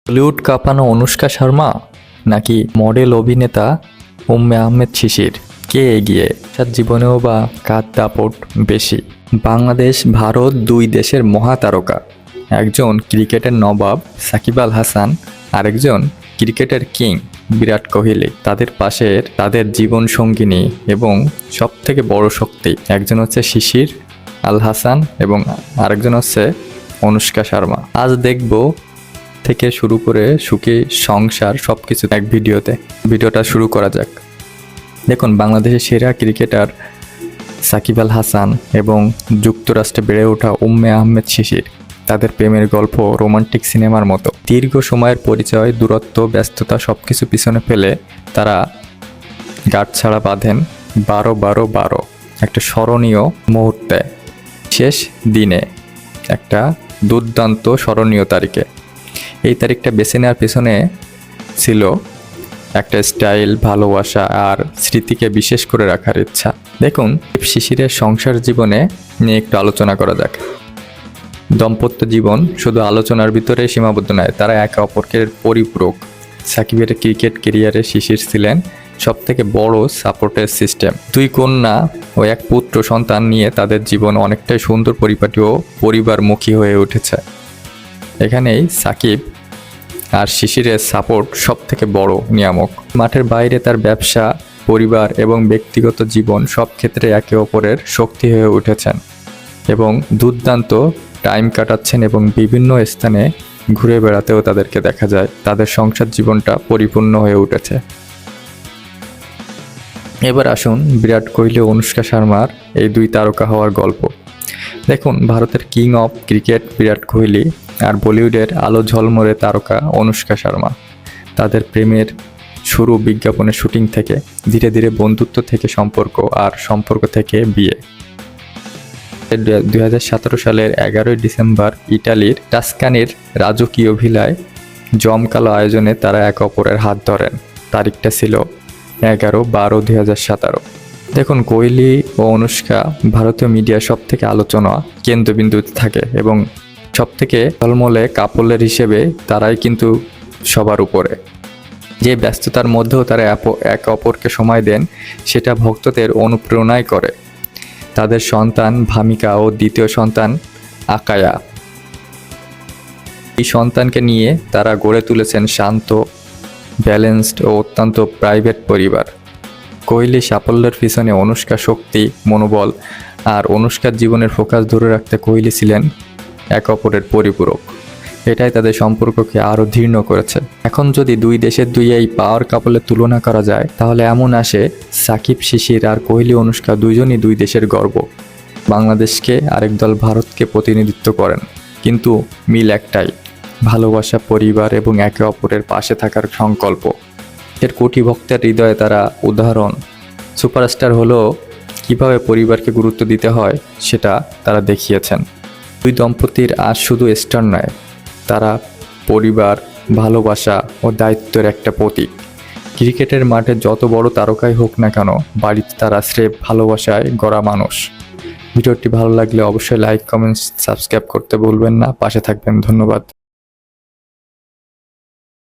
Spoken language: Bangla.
বলিউড কাঁপানো অনুষ্কা শর্মা নাকি মডেল অভিনেতা উম্মে আহমেদ শিশির, কে এগিয়ে? তার জীবনেও বা কার দাপট বেশি? বাংলাদেশ ভারত দুই দেশের মহাতারকা, একজন ক্রিকেটের নবাব সাকিব আল হাসান, আরেকজন ক্রিকেটের কিং বিরাট কোহলি। তাদের পাশের তাদের জীবন সঙ্গিনী এবং সবথেকে বড় শক্তি, একজন হচ্ছে শিশির আল হাসান এবং আরেকজন হচ্ছে অনুষ্কা শর্মা। আজ দেখব থেকে শুরু করে সুখী সংসার সবকিছু এক ভিডিওতে। ভিডিওটা শুরু করা যাক। দেখুন, বাংলাদেশের সেরা ক্রিকেটার সাকিব আল হাসান এবং যুক্তরাষ্ট্রে বেড়ে ওঠা উম্মে আহমেদ শিশির, তাদের প্রেমের গল্প রোমান্টিক সিনেমার মতো। দীর্ঘ সময়ের পরিচয়, দূরত্ব, ব্যস্ততা সবকিছু পিছনে ফেলে তারা গাঁটছাড়া বাঁধেন 12-12-12 একটা স্মরণীয় মুহূর্তে, শেষ দিনে, একটা দুর্দান্ত স্মরণীয় তারিখে। এই তারিখটা বেছে নেওয়ার পেছনে ছিল একটা স্টাইল, ভালোবাসা আর স্মৃতিকে বিশেষ করে রাখার ইচ্ছা। দেখুন, শিশিরের সংসার জীবনে নিয়ে একটু আলোচনা করা যাক। দাম্পত্য জীবন শুধু আলোচনার ভিতরে সীমাবদ্ধ নয়, তারা একে অপরকে পরিপূরক। সাকিবের ক্রিকেট ক্যারিয়ারে শিশির ছিলেন সবথেকে বড় সাপোর্টের সিস্টেম। দুই কন্যা ও এক পুত্র সন্তান নিয়ে তাদের জীবন অনেকটাই সুন্দর, পরিপাটি ও পরিবারমুখী হয়ে উঠেছে। এখানেই সাকিব আর শিশিরের সাপোর্ট সবথেকে বড় নিয়ামক। মাঠের বাইরে তার ব্যবসা, পরিবার এবং ব্যক্তিগত জীবন সব ক্ষেত্রে একে অপরের শক্তি হয়ে উঠেছেন এবং দুর্দান্ত টাইম কাটাচ্ছেন এবং বিভিন্ন স্থানে ঘুরে বেড়াতেও তাদেরকে দেখা যায়। তাদের সংসার জীবনটা পরিপূর্ণ হয়ে উঠেছে। এবার আসুন বিরাট কোহলি ও অনুষ্কা শর্মার এই দুই তারকা হওয়ার গল্প। দেখুন, ভারতের king of cricket Virat Kohli আর বলিউডের আলো ঝলমলে তারকা অনুষ্কা শর্মা। তাদের প্রেমের শুরু বিজ্ঞাপনের শুটিং থেকে, ধীরে ধীরে বন্ধুত্ব থেকে সম্পর্ক, আর সম্পর্ক থেকে বিয়ে। 2017 সালের 11 ডিসেম্বর ইটালির টাস্কানির রাজকীয় ভিলায় জমকালো আয়োজনে তারা একে অপরের হাত ধরেন। তারিখটা ছিল 11-12-2017। দেখুন, কোহলি ও অনুষ্কা ভারতীয় মিডিয়া সব থেকে আলোচনা কেন্দ্রবিন্দুতে থাকে এবং সব থেকে ঝলমলে কাপলের হিসেবে তারাই কিন্তু সবার উপরে। যে ব্যস্ততার মধ্যেও তারা একে অপরকে সময় দেন, সেটা ভক্তদের অনুপ্রেরণাই করে। তাদের সন্তান ভামিকা ও দ্বিতীয় সন্তান আকায়া, এই সন্তানকে নিয়ে তারা গড়ে তুলেছেন শান্ত, ব্যালেন্সড ও অত্যন্ত প্রাইভেট পরিবার। কোহলি সাফল্যের পিছনে অনুষ্কা শক্তি, মনোবল, আর অনুষ্কার জীবনের ফোকাস ধরে রাখতে কোহলি ছিলেন একে অপরের পরিপূরক। এটাই তাদের সম্পর্ককে আরও দৃঢ় করেছে। এখন যদি দুই দেশের দুই এই পাওয়ার কাপলের তুলনা করা যায়, তাহলে এমন আসে সাকিব শিশির আর কোহলি অনুষ্কা দুইজনই দুই দেশের গর্ব। বাংলাদেশকে আরেক দল ভারতকে প্রতিনিধিত্ব করেন, কিন্তু মিল একটাই, ভালোবাসা, পরিবার এবং একে অপরের পাশে থাকার সংকল্প। এর কোটি ভক্তের হৃদয়ে তারা উদাহরণ। সুপারস্টার হলো কিভাবে পরিবারকে গুরুত্ব দিতে হয় সেটা তারা দেখিয়েছেন। দুই দম্পতির আজ শুধু স্টার নয়, তারা পরিবার, ভালোবাসা ও দায়িত্বের একটা প্রতীক। ক্রিকেটের মাঠে যত বড় তারকাই হোক না কেন, বাড়িতে তারা স্রেফ ভালোবাসায় গড়া মানুষ। ভিডিওটি ভালো লাগলে অবশ্যই লাইক, কমেন্ট, সাবস্ক্রাইব করতে ভুলবেন না। পাশে থাকবেন। ধন্যবাদ।